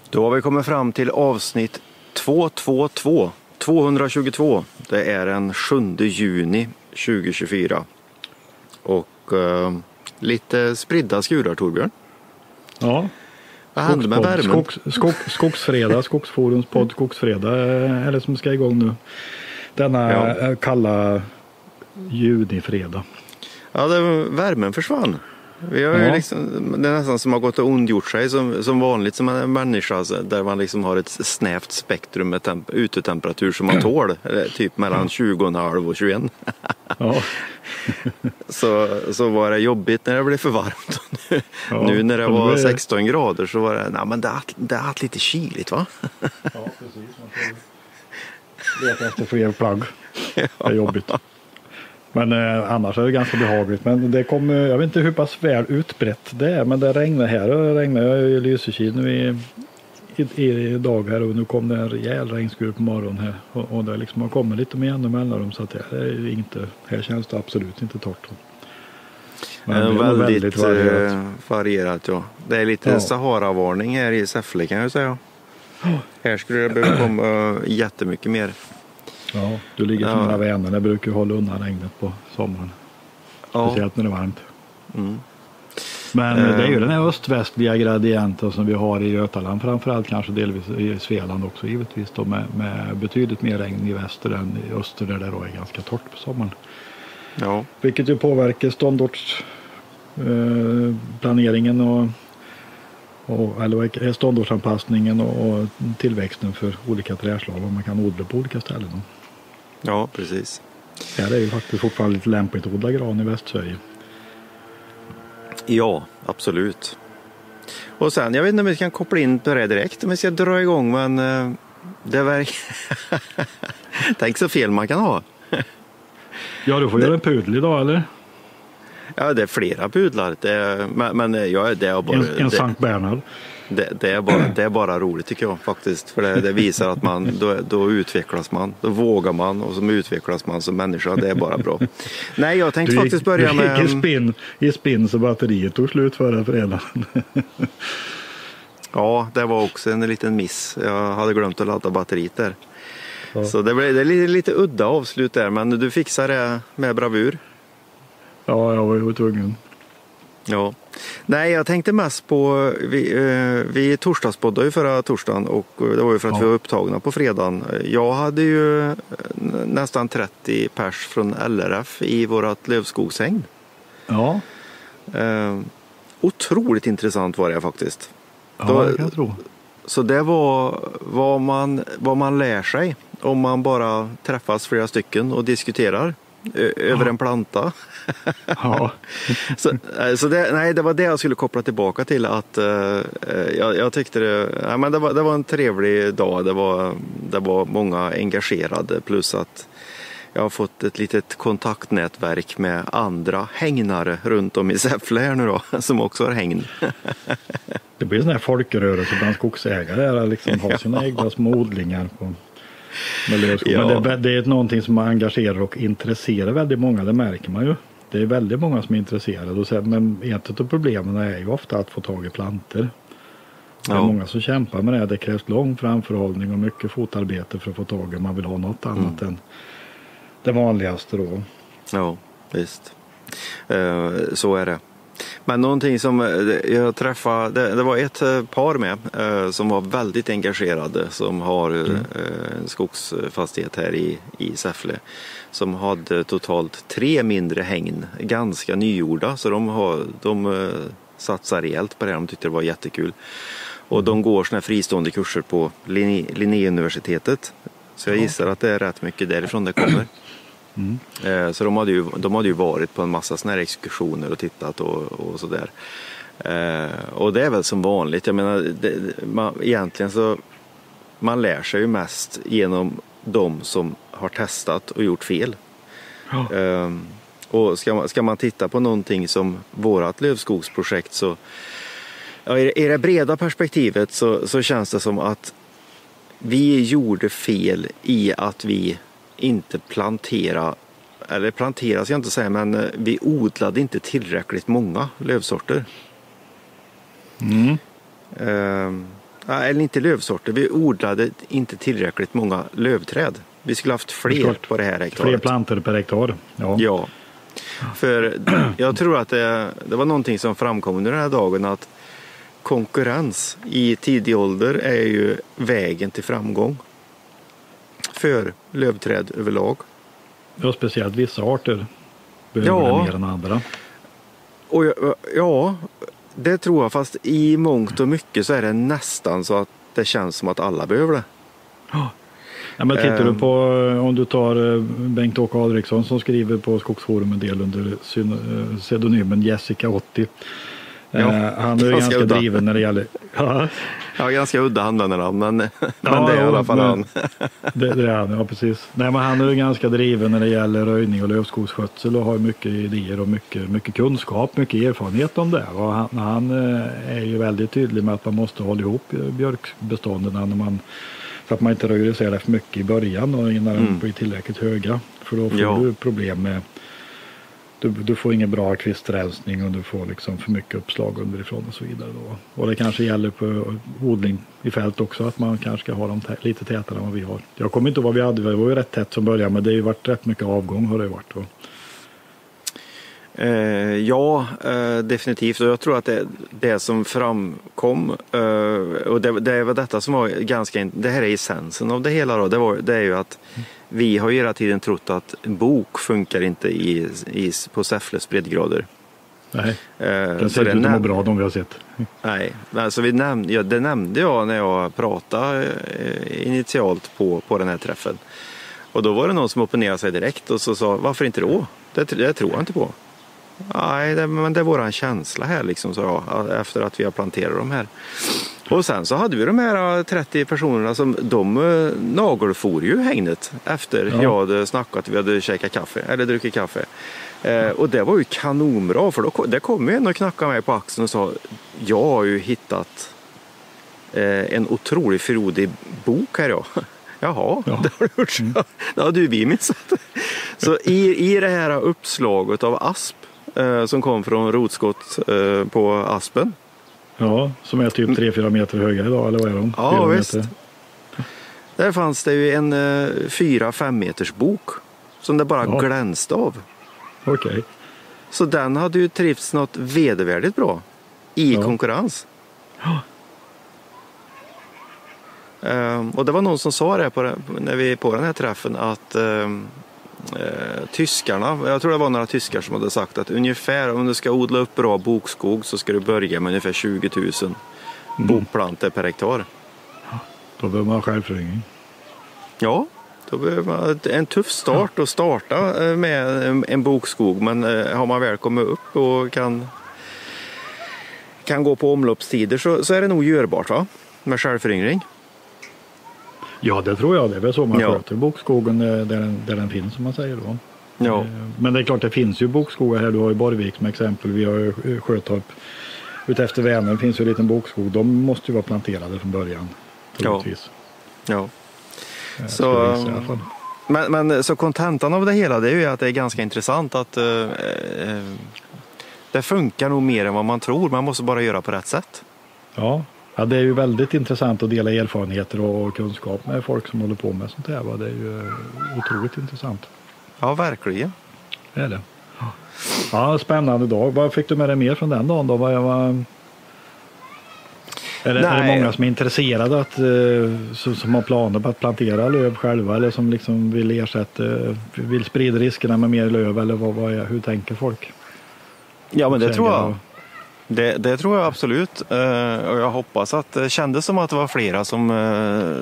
Då har vi kommit fram till avsnitt 222. Det är den 7 juni 2024. Och lite spridda skurar, Torbjörn. Ja. Vad hände med värmen? Skogsfredag, Skogsforums podd Skogsfredag är det som ska igång nu. Denna kalla junifredag. Ja, värmen försvann. Vi har ju liksom, det är nästan som har gått och ondgjort sig som vanligt som en människa, alltså, där man liksom har ett snävt spektrum med utetemperatur som man tål, typ mellan 20,5 och 21. Ja. så var det jobbigt när det blev för varmt. Nu när det var 16 grader så var det, men det är lite kyligt, va? Ja, precis. Man får leta efter fler plagg. Det är jobbigt. Men annars är det ganska behagligt. Men det kommer, jag vet inte hur pass väl utbrett det är, men det regnar här och det regnar i Lysekil nu i dag här, och nu kom det en rejäl regnskur på morgonen här, och det liksom har kommit lite med jämna mellanrum, så att det är inte, här känns det absolut inte torrt. Men det är väldigt varierat, ja. Det är lite Sahara-varning här i Säffle, kan jag säga. Här skulle det behöva komma jättemycket mer. Ja, du ligger för mina vänner. Jag brukar hålla undan regnet på sommaren. Speciellt när det är varmt. Mm. Men det är ju den här öst-västliga gradienten som vi har i Götaland, framförallt kanske delvis i Svealand också givetvis då, med betydligt mer regn i väster än i öster, där det då är ganska torrt på sommaren. Ja. Vilket ju påverkar ståndortsplaneringen eller ståndortsanpassningen och tillväxten för olika trädslag, och man kan odla på olika ställen. Ja, precis. Ja, det är ju faktiskt fortfarande lite lämpligt att odla gran i Västsverige. Ja, absolut. Och sen, jag vet inte om vi kan koppla in på det direkt om vi ska dra igång, men det verkar... Tänk så fel man kan ha. Ja, du får göra en pudel idag, eller? Ja, det är flera pudlar. Det är bara... En Sankt Bernhard. Det är bara roligt, tycker jag faktiskt. För det visar att man då utvecklas man. Då vågar man, och som utvecklas man som människa. Det är bara bra. Nej, jag tänkte faktiskt börja med... I spinn så batteriet tog slut förra fredagen. Ja, det var också en liten miss. Jag hade glömt att ladda batteriet där. Ja. Så det är lite udda avslut där. Men du fixar det med bravur. Ja, jag var ju tvungen. Ja. Nej, jag tänkte mest på, vi torsdagspoddade ju förra torsdagen, och det var ju för att vi var upptagna på fredagen. Jag hade ju nästan 30 pers från LRF i vårat lövskogshägn. Ja. Otroligt intressant var det faktiskt. Ja, det kan jag tro. Så det var vad man lär sig om man bara träffas flera stycken och diskuterar över en planta. Ja. så det var det jag skulle koppla tillbaka till, att jag tyckte det var en trevlig dag. Det var många engagerade, plus att jag har fått ett litet kontaktnätverk med andra hägnare runt om i Säffle här nu då, som också har hägn. Det blir sån här folkrörelse bland skogsägare, liksom ha sina egna små odlingar på. Ja. Men det är någonting som engagerar och intresserar väldigt många, det märker man ju. Det är väldigt många som är intresserade, men ett av problemen är ju ofta att få tag i planter. Det är många som kämpar med det. Det krävs lång framförhållning och mycket fotarbete för att få tag i, man vill ha något annat än det vanligaste då. Ja, visst. Så är det. Men någonting som jag träffade, det var ett par med som var väldigt engagerade, som har en skogsfastighet här i Säffle, som hade totalt 3 mindre hägn, ganska nygjorda, så de satsar rejält på det. De tyckte det var jättekul. Och de går såna här fristående kurser på Linnéuniversitetet, så jag gissar att det är rätt mycket därifrån det kommer. Så de hade ju varit på en massa såna här exkursioner och tittat och sådär. Och det är väl som vanligt. Jag menar, egentligen så man lär sig ju mest genom de som har testat och gjort fel. Och ska man titta på någonting som vårat lövskogsprojekt, så i det breda perspektivet så känns det som att vi gjorde fel i att vi inte plantera ska jag inte säga, men vi odlade inte tillräckligt många lövsorter. eller inte lövsorter, vi odlade inte tillräckligt många lövträd. Vi skulle haft fler på det här hektaret. Fler plantor per hektar. Ja. För jag tror att det var någonting som framkom under den här dagen, att konkurrens i tidig ålder är ju vägen till framgång för lövträd överlag. Ja, speciellt vissa arter behöver mer än andra. Och ja, det tror jag, fast i mångt och mycket så är det nästan så att det känns som att alla behöver det. Ja, men tittar du på, om du tar Bengt-Åke Adriksson som skriver på Skogsforum en del under pseudonymen Jessica 80. Han är ganska driven när det gäller... Ja, ganska udda handlarnamn, men det är i alla fall han. Det är han, ja precis. Nej, men han är ganska driven när det gäller röjning och lövskogsskötsel och har mycket idéer och mycket kunskap, mycket erfarenhet om det. Och han är ju väldigt tydlig med att man måste hålla ihop björkbestånden för att man inte röjer isär det för mycket i början och innan de blir tillräckligt höga. För då får du problem med... Du får ingen bra kvisträlsning och du får liksom för mycket uppslag underifrån och så vidare. Då. Och det kanske gäller på odling i fält också, att man kanske ska ha dem lite tätare än vad vi har. Jag kommer inte ihåg vad vi hade, det var ju rätt tätt som början, men det har ju varit rätt mycket avgång har det varit. Definitivt. Och jag tror att det som framkom, och det var detta som var det här är essensen av det hela då, det är ju att vi har ju hela tiden trott att en bok funkar inte på Säffles breddgrader. Nej, det ser ut att må bra de vi har sett. Nej, alltså det nämnde jag när jag pratade initialt på den här träffen. Och då var det någon som opponerade sig direkt och så sa, varför inte då? Det tror jag inte på. Nej, men det är våran känsla här liksom, så efter att vi har planterat de här. Och sen så hade vi de här 30 personerna som de nagelfor ju hängnet efter jag hade snackat, vi hade käkat kaffe eller druckit kaffe. Och det var ju kanonbra, för det kom ju en och knackade mig på axeln och sa, jag har ju hittat en otroligt frodig bok här. Jaha, det har du gjort. Det har du missat. Så i det här uppslaget av asp som kom från rotskott på aspen. Ja, som är typ 3-4 meter höga idag, eller vad är de? Ja, visst. Där fanns det ju en 4-5 meters bok som det bara glänste av. Okej. Så den hade ju trivts något vedervärdigt bra i konkurrens. Ja. Och det var någon som sa det när vi på den här träffen att tyskarna, jag tror det var några tyskar som hade sagt att ungefär om du ska odla upp bra bokskog så ska du börja med ungefär 20 000 bokplantor per hektar. Då behöver man självföryngring. Ja, då behöver man en tuff start att starta med en bokskog, men har man väl kommit upp och kan gå på omloppstider så är det nog görbart, va? Med självföryngring. Ja, det tror jag. Det är väl så man sköter bokskogen där den finns, som man säger då. Ja. Men det är klart, det finns ju bokskogar här. Du har ju Borgvik som exempel. Vi har ju Sjötorp. Utefter Vänern finns ju en liten bokskog. De måste ju vara planterade från början. Troligtvis. Ja. Men så kontentan av det hela, det är ju att det är ganska intressant att det funkar nog mer än vad man tror. Man måste bara göra på rätt sätt. Ja, det är ju väldigt intressant att dela erfarenheter och kunskap med folk som håller på med sånt här. Va? Det är ju otroligt intressant. Ja, verkligen. Det är det. Ja, spännande dag. Vad fick du med dig mer från den dagen då? Är det många som är intresserade som har planer på att plantera löv själva, eller som liksom vill sprida riskerna med mer löv, eller hur tänker folk? Ja, men det tror jag. Det tror jag absolut, och jag hoppas att det kändes som att det var flera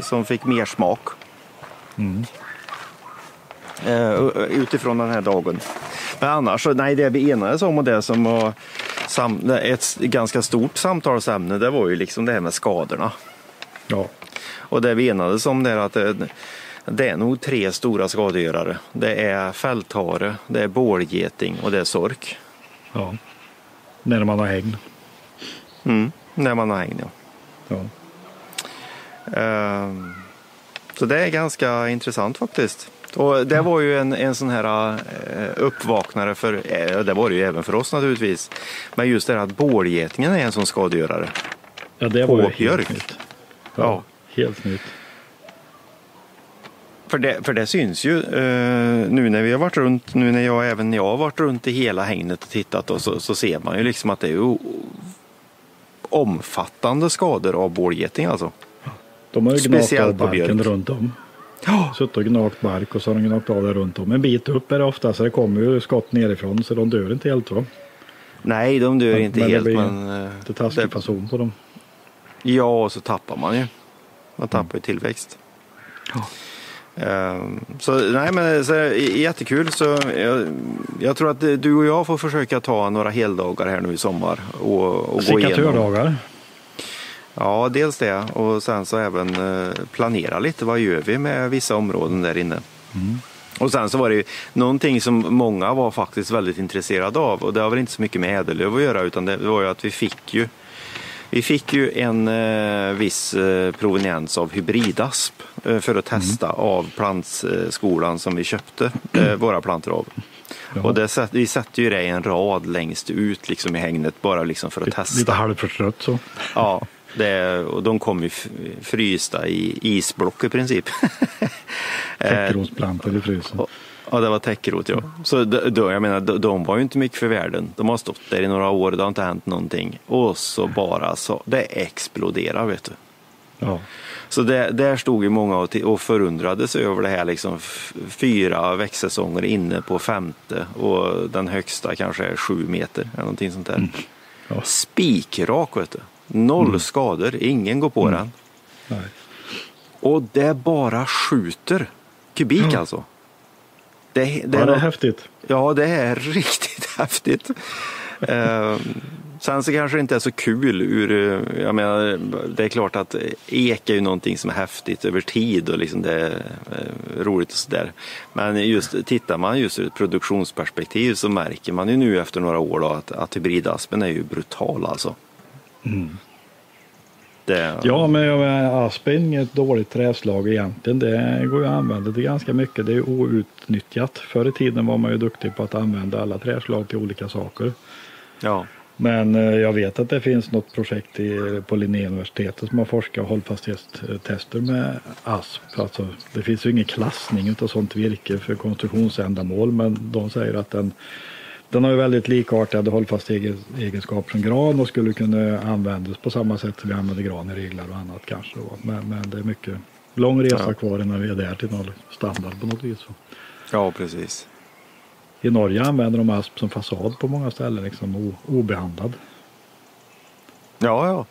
som fick mer smak utifrån den här dagen. Men annars, det vi enades om och det som var ett ganska stort samtalsämne, det var ju liksom det här med skadorna. Ja. Och det vi enades om är att det är nog 3 stora skadegörare. Det är fälthare, det är bålgeting och det är sork. Ja. När man har hägn. När man har hägn, ja. Så det är ganska intressant faktiskt. Och det var ju en sån här uppvaknare för, det var det ju även för oss naturligtvis. Men just det här att bålgetingen är en sån skadegörare. Ja, det var ju helt nytt. Ja. Helt nytt. För det syns ju nu när vi har varit runt, nu när jag har varit runt i hela hägnet och tittat, och så ser man ju liksom att det är omfattande skador av bålgeting alltså. De har ju gnagt av Speciellt på barken björk. runt om. Suttit och gnagt bark och så har de gnagt av det runt om. En bit upp är det ofta, så det kommer ju skott nerifrån, så de dör inte helt, va? Nej, de dör inte men helt, det blir men lite taskig fason på dem. ja, och så tappar man ju. Man tappar ju tillväxt. Så nej, men så, jättekul. Så jag tror att du och jag får försöka ta några heldagar här nu i sommar och gå igenom. Sekatördagar. Ja, dels det, och sen så även planera lite, vad gör vi med vissa områden där inne. Och sen så var det ju någonting som många var faktiskt väldigt intresserade av, och det har väl inte så mycket med ädellöv att göra, utan det var ju att vi fick ju en viss proveniens av hybridasp för att testa av plantskolan som vi köpte våra plantor av. Ja. Och vi sätter ju det i en rad längst ut liksom i hängnet, bara liksom för att testa. Lite halvförstrött så. Ja, och de kom ju frysta i isblock i princip. Täckrotsplantor i frysen. Ja, det var täckrot, ja. Så jag menar, de var ju inte mycket för världen. De har stått där i några år, det har inte hänt någonting. Och så bara så, det exploderar, vet du. Ja. Så där stod ju många och förundrades över det här liksom 4 växtsäsonger inne på 5:e, och den högsta kanske är 7 meter eller någonting sånt där. Ja. Spikrak, vet du. 0 skador, ingen går på den. Nej. Och det bara skjuter kubik alltså. Det är häftigt. Ja, det är riktigt häftigt. Sen så kanske det inte är så kul jag menar, det är klart att ek är ju någonting som är häftigt över tid och liksom det är roligt och sådär. Men just tittar man just ur ett produktionsperspektiv så märker man ju nu efter några år då att hybridaspen är ju brutal alltså. Ja, men asp är inget dåligt träslag egentligen. Det går ju att använda det ganska mycket. Det är outnyttjat. Förr i tiden var man ju duktig på att använda alla träslag till olika saker. Ja. Men jag vet att det finns något projekt på Linnéuniversitetet som har forskat hållfasthetstester med asp. Alltså, det finns ju ingen klassning av sånt virke för konstruktionsändamål, men de säger att den har ju väldigt likartade hållfasthetsegenskaper som gran och skulle kunna användas på samma sätt som vi använder gran i reglar och annat kanske. Men det är mycket lång resa kvar innan vi är där till någon standard på något vis. Ja, precis. I Norge använder de asp som fasad på många ställen, liksom obehandlad. Ja.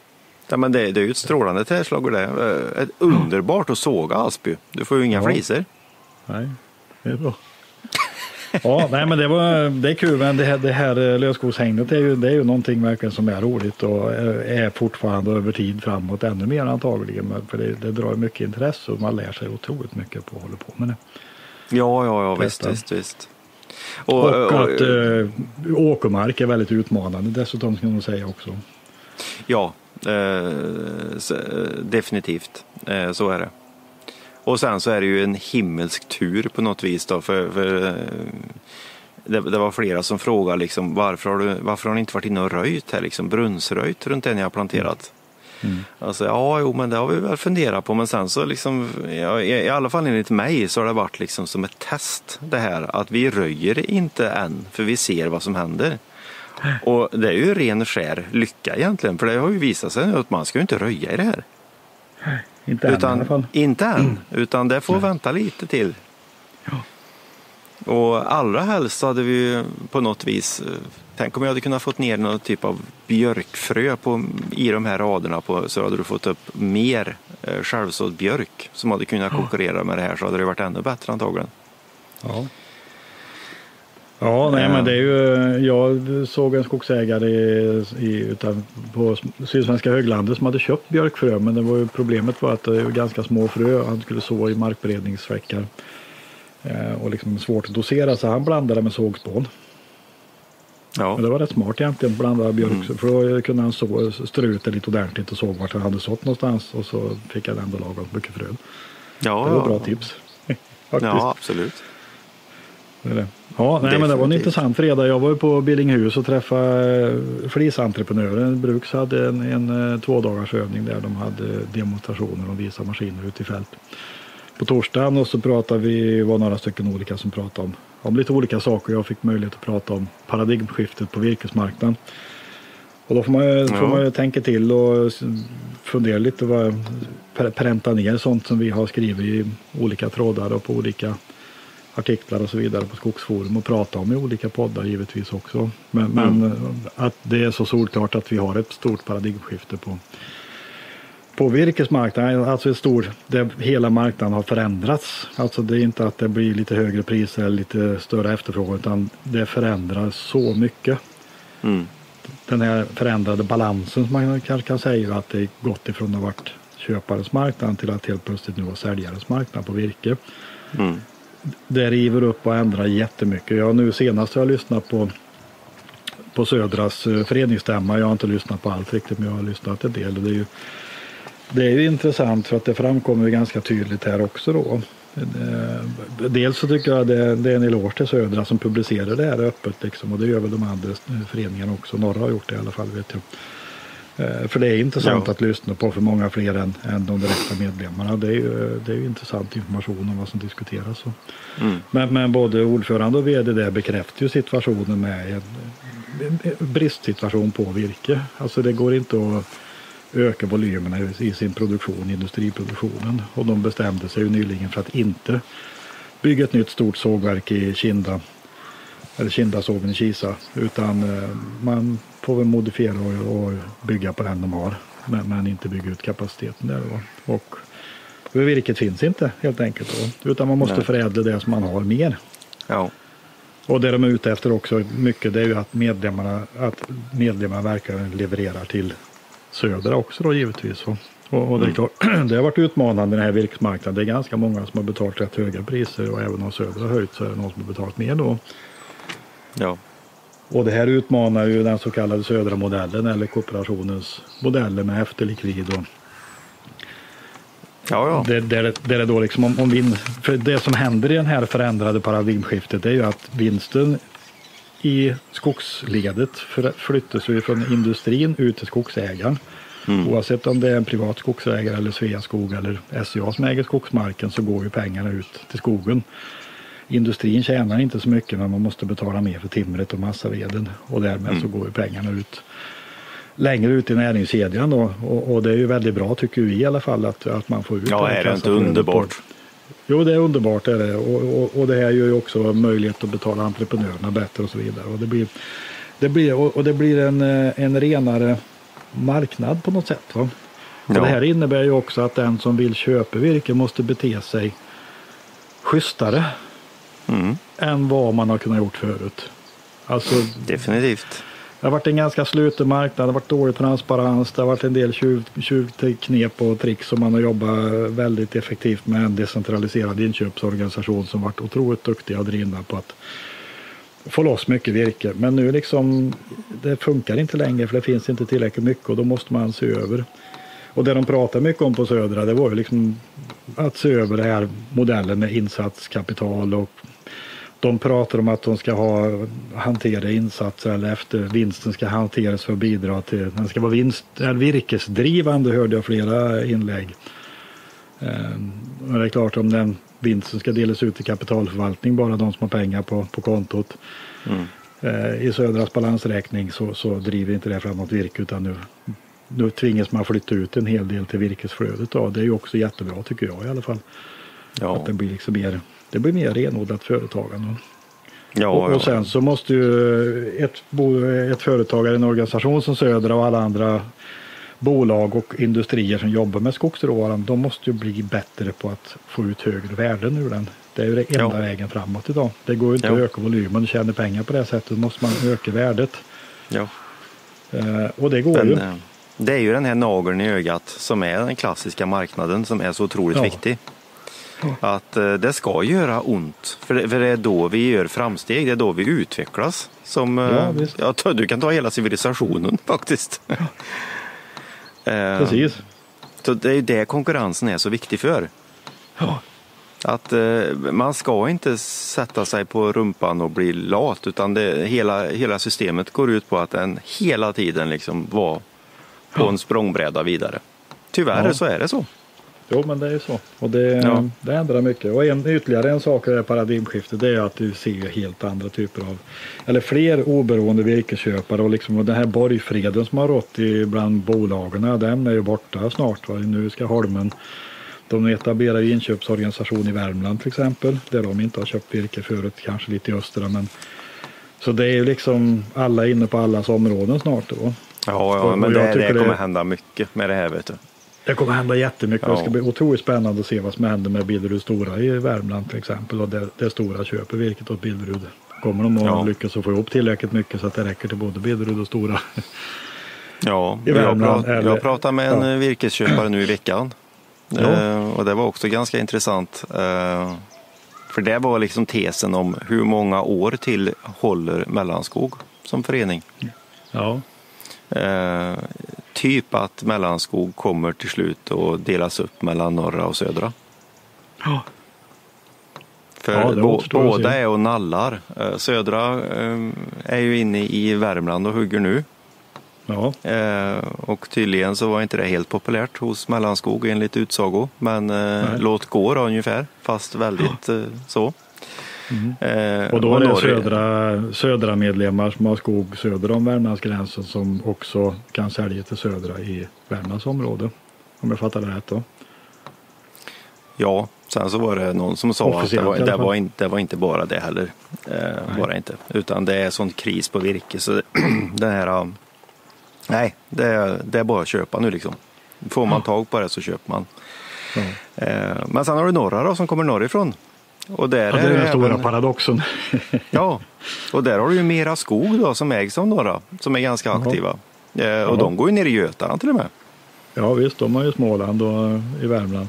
Ja, men det är ju ett strålande träslag och det är ett underbart att såga asp. Du får ju inga fliser. Nej, det är bra. Ja, nej, men det är kul, men det här lövskogshängnet det är ju någonting verkligen som är roligt och är fortfarande över tid framåt ännu mer antagligen, för det drar mycket intresse och man lär sig otroligt mycket på att hålla på med det. Ja, visst. Och att åkermark är väldigt utmanande dessutom, ska man säga också. Ja, definitivt. Så är det. Och sen så är det ju en himmelsk tur på något vis då, för det var flera som frågade liksom, varför har ni inte varit inne och röjt här, liksom brunnsröjt runt det ni har planterat? Alltså, men det har vi väl funderat på, men sen så liksom, i alla fall enligt mig så har det varit liksom som ett test det här, att vi röjer inte än, för vi ser vad som händer. Och det är ju ren skär lycka egentligen, för det har ju visat sig att man ska ju inte röja i det här. Inte än i alla fall. Inte än, utan det får vänta lite till. Ja. Och allra helst hade vi på något vis, tänk om jag hade kunnat fått ner någon typ av björkfrö i de här raderna så hade du fått upp mer självsådd björk som hade kunnat konkurrera med det här, så hade det varit ännu bättre antagligen. Ja. Ja, nej, men det är ju, jag såg en skogsägare på Sydsvenska höglandet som hade köpt björkfrö, men problemet var att det är ganska små frö, han skulle så i markberedningssäckar och liksom svårt att dosera, så han blandade med sågspån. Ja. Men det var rätt smart egentligen, blanda björk, för då kunde han strö ut det lite ordentligt och såg vart han hade sått någonstans, och så fick han ändå laga mycket frö. Ja, det var bra tips. Ja, absolut. Det är det. Ja, nej, men det var en intressant fredag. Jag var ju på Billinghus och träffade flisentreprenörer. Bruks hade en 2 dagars övning där de hade demonstrationer och visade maskiner ute i fält. På torsdagen och så pratade vi, var några stycken olika som pratade om lite olika saker. Jag fick möjlighet att prata om paradigmskiftet på virkesmarknaden. Och då får man ju tänka till och fundera lite, pränta ner sånt som vi har skrivit i olika trådar och på olika artiklar och så vidare på Skogsforum och prata om i olika poddar givetvis också. Men att det är så solklart att vi har ett stort paradigmskifte på virkesmarknaden, alltså där hela marknaden har förändrats. Alltså det är inte att det blir lite högre priser eller lite större efterfrågan, utan det förändras så mycket. Den här förändrade balansen som man kanske kan säga att det gått ifrån att ha varit köparens marknad till att helt plötsligt nu vara säljarens marknad på virke. Det river upp och ändrar jättemycket. Jag nu senast har jag lyssnat på Södras föreningsstämma. Jag har inte lyssnat på allt riktigt, men jag har lyssnat en del. Och det är ju intressant för att det framkommer ganska tydligt här också då. Dels så tycker jag det är en eloge till Södra som publicerar det här öppet liksom, och det gör väl de andra föreningarna också. Några har gjort det i alla fall, vet jag. För det är intressant att lyssna på för många fler än de direkta medlemmarna. Det är ju intressant information om vad som diskuteras. Men både ordförande och vd där bekräftar ju situationen med en bristsituation på virke. Alltså det går inte att öka volymerna i sin produktion, industriproduktionen. Och de bestämde sig ju nyligen för att inte bygga ett nytt stort sågverk i Kindasågen i Kisa, utan man får väl modifiera och bygga på den de har, men inte bygga ut kapaciteten där då. Och virket finns inte helt enkelt då, utan man måste förädla det som man har mer. Ja. Och det de är ute efter också mycket, det är ju att medlemmarna verkar levererar till Södra också då givetvis. Och det är klart, det har varit utmanande den här virkesmarknaden. Det är ganska många som har betalat rätt höga priser, och även om Södra höjt så är det någon som har betalat mer då. Ja. Och det här utmanar ju den så kallade Södra-modellen eller kooperationens modeller med efterlikvid och det är då liksom för det som händer i den här förändrade paradigmskiftet är ju att vinsten i skogsledet flyttas ju från industrin ut till skogsägaren. Oavsett om det är en privat skogsägare eller Sveaskog eller SCA som äger skogsmarken, så går ju pengarna ut till skogen. Industrin tjänar inte så mycket när man måste betala mer för timret och massaveden, och därmed så går ju pengarna ut längre ut i näringskedjan då. Och det är ju väldigt bra tycker vi i alla fall att man får ut. Ja, är det inte underbart? Jo, det är underbart är det. Och det här gör ju också möjlighet att betala entreprenörerna bättre och så vidare. Och det blir en renare marknad på något sätt. Va? Ja. Det här innebär ju också att den som vill köpa virke måste bete sig schysstare än vad man har kunnat gjort förut. Alltså, definitivt. Det har varit en ganska sluten marknad, det har varit dålig transparens, det har varit en del tjuvknep och tricks som man har jobbat väldigt effektivt med en decentraliserad inköpsorganisation som varit otroligt duktiga och drivna på att få loss mycket virke. Men nu liksom, det funkar inte längre för det finns inte tillräckligt mycket, och då måste man se över. Och det de pratar mycket om på Södra, det var ju liksom att se över den här modellen med insatskapital, och de pratar om att de ska hantera insatser eller efter vinsten ska hanteras för att bidra till, den ska vara virkesdrivande, hörde jag flera inlägg. Och det är klart, om den vinsten ska delas ut till kapitalförvaltning, bara de som har pengar på kontot. I Södras balansräkning så driver inte det framåt virke, utan nu tvingas man flytta ut en hel del till virkesflödet då. Det är ju också jättebra tycker jag i alla fall. Ja. Att det blir liksom mer renodlat företagande. Ja, och sen så måste ju ett företagare, en organisation som Södra och alla andra bolag och industrier som jobbar med skogsråvaran, de måste ju bli bättre på att få ut högre värden ur den. Det är ju det enda vägen framåt idag. Det går ju inte att öka volymen och tjäna pengar på det sättet. Då måste man öka värdet. Ja. Och det går ju. Det är ju den här nageln i ögat som är den klassiska marknaden som är så otroligt viktig. Att det ska göra ont. För det är då vi gör framsteg, det är då vi utvecklas. Du kan ta hela civilisationen faktiskt. Precis. Så det är ju det konkurrensen är så viktig för. Ja. Att man ska inte sätta sig på rumpan och bli lat, utan hela systemet går ut på att den hela tiden liksom var på en språngbräda vidare. Tyvärr så är det så. Jo, men det är så. Och det ändrar mycket. Och ytterligare en sak i det här paradigmskiftet, det är att du ser helt andra typer av, eller fler oberoende virkesköpare, och liksom den här borgfreden som har rått bland bolagen, den är ju borta snart. Va? Nu ska Holmen, de etablerar ju inköpsorganisation i Värmland till exempel, där de inte har köpt virke förut, kanske lite i östra, men så det är ju liksom alla inne på allas områden snart då. Ja, men det kommer hända mycket med det här, vet du. Det kommer hända jättemycket. Det ska bli otroligt spännande att se vad som händer med Billerud Stora i Värmland till exempel. Och det Stora köper virket åt Billerud. Kommer de att lyckas få ihop tillräckligt mycket så att det räcker till både Billerud och Stora? Ja, jag pratade med en virkesköpare nu i veckan. Och det var också ganska intressant. För det var liksom tesen om hur många år till håller Mellanskog som förening. Ja. Typ att Mellanskog kommer till slut och delas upp mellan norra och södra. Ja. För båda är och nallar. Södra är ju inne i Värmland och hugger nu. Ja. Och tydligen så var inte det helt populärt hos Mellanskog enligt utsago. Men låt gå då, ungefär, fast väldigt så. Och då är det södra medlemmar som har skog söder om Värmlandsgränsen som också kan sälja till södra i Värmlands område, om jag fattar det rätt då. Ja, sen så var det någon som sa att det var inte bara det heller. Bara inte. Utan det är sån kris på virke så det här, nej, det är bara att köpa nu liksom. Får man tag på det så köper man. Men sen har du norra då, som kommer norrifrån. Och där det är den stora paradoxen. Ja, och där har du ju mera skog då som ägs av norra, som är ganska aktiva. Och de går ju ner i Götaland till och med. Ja visst, de har ju Småland och i Värmland.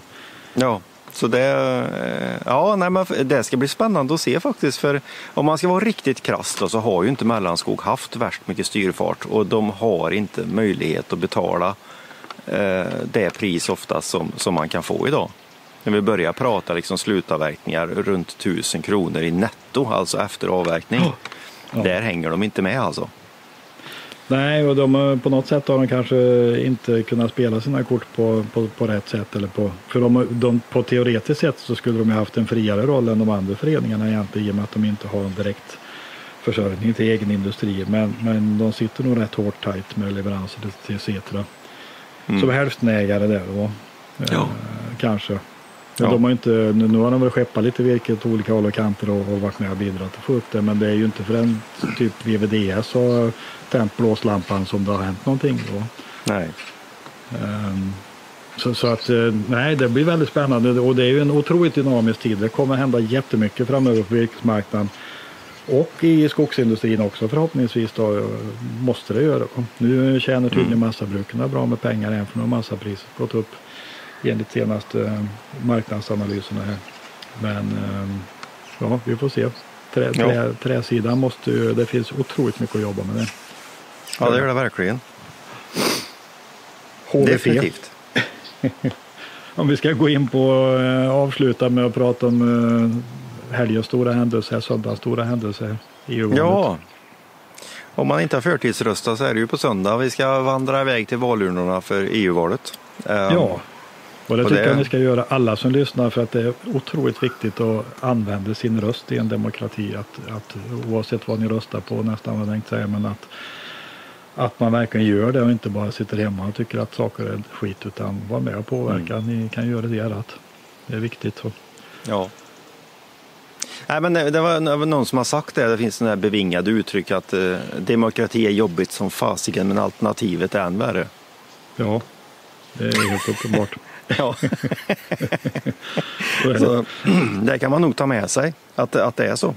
Ja, så det ska bli spännande att se faktiskt. För om man ska vara riktigt krass då, så har ju inte Mellanskog haft värst mycket styrfart. Och de har inte möjlighet att betala det pris oftast som man kan få idag. När vi börjar prata liksom slutavverkningar runt 1000 kronor i netto, alltså efter avverkning. Där hänger de inte med alltså. Nej, och på något sätt har de kanske inte kunnat spela sina kort på rätt sätt. För på teoretiskt sätt så skulle de ha haft en friare roll än de andra föreningarna egentligen, i och med att de inte har en direkt försörjning till egen industri. Men de sitter nog rätt hårt tajt med leveranser till Setra. Som hälftenägare där då. Kanske. Ja. De har inte, nu har de väl skeppat lite virke till olika håll och kanter och varit med och bidragit att få upp det, men det är ju inte för en typ VVDS och tänt blåslampan som det har hänt någonting då. Nej. Så att nej, det blir väldigt spännande, och det är ju en otroligt dynamisk tid. Det kommer hända jättemycket framöver på virkesmarknaden och i skogsindustrin också förhoppningsvis då, måste det göra. Nu tjänar tydligen massabrukarna bra med pengar än för några massapriset gått upp enligt senaste marknadsanalyserna här. Men vi får se. Träsidan det finns otroligt mycket att jobba med det. Ja, det gör det verkligen. HVP. Definitivt. Om vi ska gå in på avsluta med att prata om helgens stora händelser, söndagens stora händelser i EU-valet. Ja, om man inte har förtidsröstat så är det ju på söndag. Vi ska vandra iväg till valurnorna för EU-valet. Ja, och det tycker jag ni ska göra, alla som lyssnar, för att det är otroligt viktigt att använda sin röst i en demokrati, att oavsett vad ni röstar på, nästan vad jag tänkte säga, men att man verkligen gör det och inte bara sitter hemma och tycker att saker är skit, utan var med och påverka. Ni kan göra det, att det är viktigt. Så. Ja. Nej, men det var någon som har sagt det finns sådana här bevingade uttryck att demokrati är jobbigt som fasiken, men alternativet är än värre. Ja, det är helt uppenbart. Ja. Så, det kan man nog ta med sig, att det är så.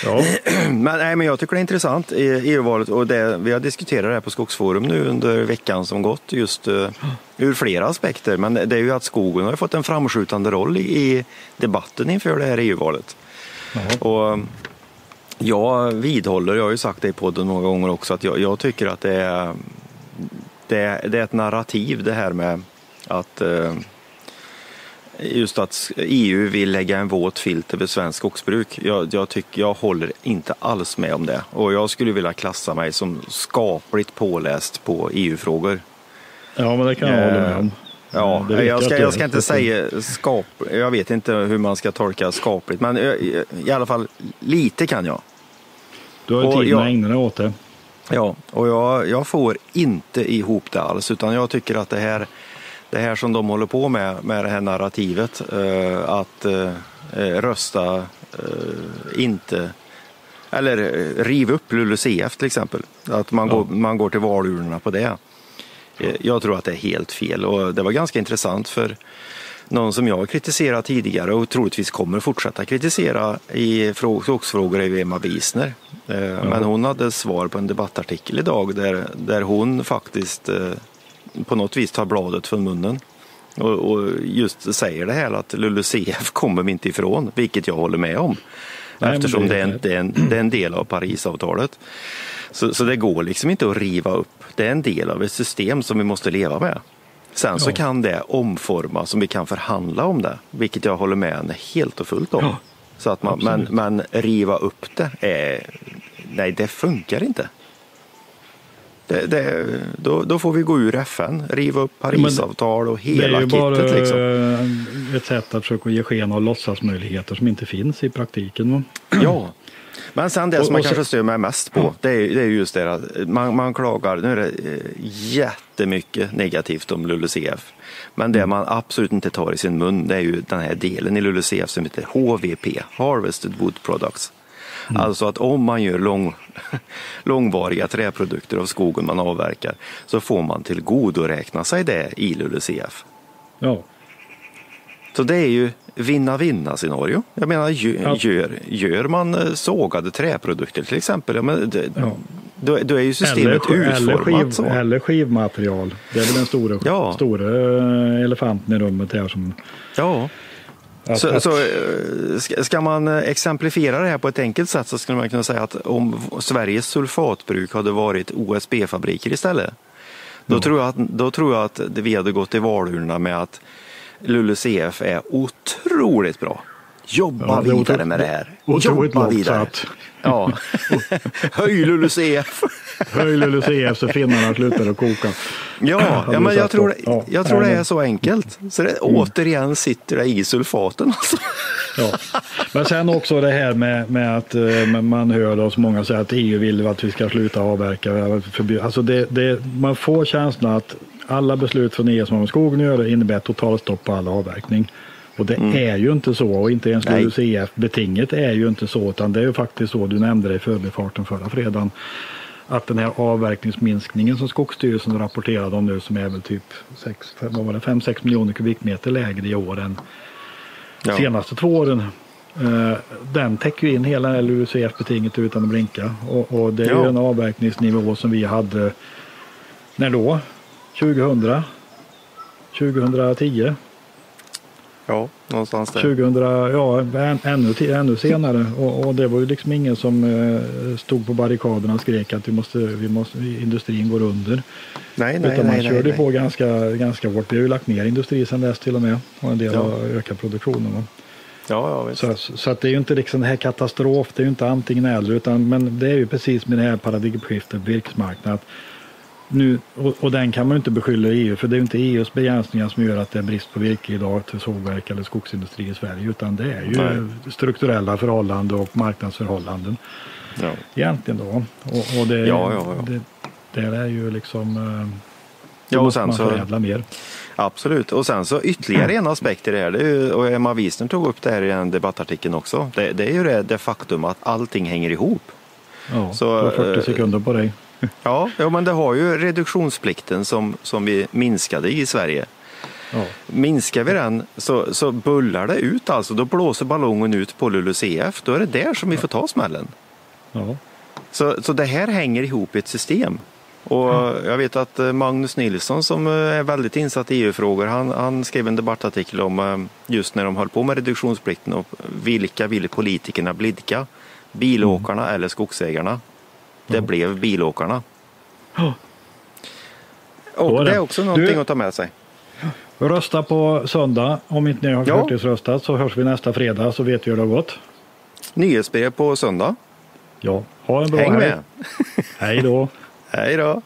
Ja. Men jag tycker det är intressant i EU-valet, och vi har diskuterat det här på Skogsforum nu under veckan som gått, just ur flera aspekter. Men det är ju att skogen har fått en framskjutande roll i debatten inför det här EU-valet. Och jag vidhåller, jag har ju sagt det i podden några gånger också, att jag tycker att det är ett narrativ det här med att just att EU vill lägga en våt filt över svensk skogsbruk. Jag håller inte alls med om det. Och jag skulle vilja klassa mig som skapligt påläst på EU-frågor. Ja, men det kan jag hålla med om. Ja, jag ska inte säga jag vet inte hur man ska tolka skapligt, men i alla fall lite kan jag. Du har ju tid att ägna dig åt det. Ja, och jag får inte ihop det alls, utan jag tycker att det här som de håller på med det här narrativet, att rösta inte, eller riva upp LULUCF till exempel, att man går till valurnorna på det. Jag tror att det är helt fel, och det var ganska intressant för någon som jag har kritiserat tidigare och troligtvis kommer fortsätta kritisera i skogsfrågor är Emma Wiesner. Men hon hade svar på en debattartikel idag där hon faktiskt på något vis tar bladet från munnen och just säger det här att LULUCF kommer vi inte ifrån, vilket jag håller med om. Nej, eftersom det är en del av Parisavtalet. Så det går liksom inte att riva upp. Det är en del av ett system som vi måste leva med. Sen så kan det omformas, som vi kan förhandla om det, vilket jag håller med helt och fullt om. Så att men riva upp nej, det funkar inte. Då får vi gå ur FN, riva upp Parisavtal och hela kittet. Det är ju bara liksom ett sätt att försöka ge sken av låtsasmöjligheter som inte finns i praktiken. Ja. Men sen det som man kanske stör mig mest på, det är just det att man klagar, nu är det jättemycket negativt om LULUCF. Men det man absolut inte tar i sin mun, det är ju den här delen i LULUCF som heter HVP, Harvested Wood Products. Alltså att om man gör långvariga träprodukter av skogen man avverkar, så får man tillgodoräkna sig det i LULUCF. Ja. Så det är ju vinna scenario. Jag menar, gör man sågade träprodukter till exempel, då är ju systemet utformat så. Eller skivmaterial. Det är väl den stora elefanten i rummet här som... Ja. Ska man exemplifiera det här på ett enkelt sätt, så skulle man kunna säga att om Sveriges sulfatbruk hade varit OSB-fabriker istället, då tror jag att vi hade gått i valurnorna med att LULUCF är otroligt bra. Jobba vidare med det här. Jobba vidare. Ja. Höj LULUCF. Höj LULUCF så finnarna slutar att koka. Ja, men jag tror det är så enkelt. Så det återigen sitter det i sulfaten. Alltså. Ja. Men sen också det här med att man hör oss många säga att EU vill att vi ska sluta avverka. Alltså man får känslan att alla beslut från EU som har med skogen att göra innebär totalstopp på all avverkning. Och det är ju inte så, och inte ens LULUCF-betinget är ju inte så, utan det är ju faktiskt så, du nämnde det i förbifarten förra fredagen, att den här avverkningsminskningen som Skogsstyrelsen rapporterade om nu, som är väl typ 5-6 miljoner kubikmeter lägre i år än senaste 2 åren, den täcker ju in hela det här LULUCF-betinget utan att blinka. Och det är ju en avverkningsnivå som vi hade, när då? 2010? Ja, någonstans där. 2000, ännu senare. Och det var ju liksom ingen som stod på barrikaderna och skrek att industrin går under. Utan man körde på ganska hårt. Vi har ju lagt ner industri sedan dess till och med. Och en del har ökat produktionen. Ja, visst. Så att det är ju inte liksom det här katastrof. Det är ju inte antingen eller. Men det är ju precis med det här paradigmskiftet på virkesmarknaden. Nu, och den kan man ju inte beskylla EU, för det är ju inte EUs begränsningar som gör att det är brist på virke idag till sågverk eller skogsindustri i Sverige, utan det är ju strukturella förhållanden och marknadsförhållanden egentligen då. Och det är ju liksom och sen man så förädla mer. Absolut, och sen så ytterligare en aspekt i det här, det är ju, och Emma Wiesner tog upp det här i en debattartikeln också, det är ju det faktum att allting hänger ihop. Ja, så 40 sekunder på dig. Ja, men det har ju reduktionsplikten som vi minskade i Sverige. Ja. Minskar vi den så bullar det ut, alltså då blåser ballongen ut på LULUCF, då är det där som vi får ta smällen. Ja. Så det här hänger ihop i ett system. Och jag vet att Magnus Nilsson, som är väldigt insatt i EU-frågor, han skrev en debattartikel om just när de höll på med reduktionsplikten och vilka ville politikerna blidka, bilåkarna eller skogsägarna. Det blev bilåkarna. Och det är också någonting att ta med sig. Rösta på söndag. Om inte ni har förtidsröstat så hörs vi nästa fredag så vet vi hur det har gått. Nyhetsbrev på söndag. Ja, ha en bra Häng med. Hej då. Hej då.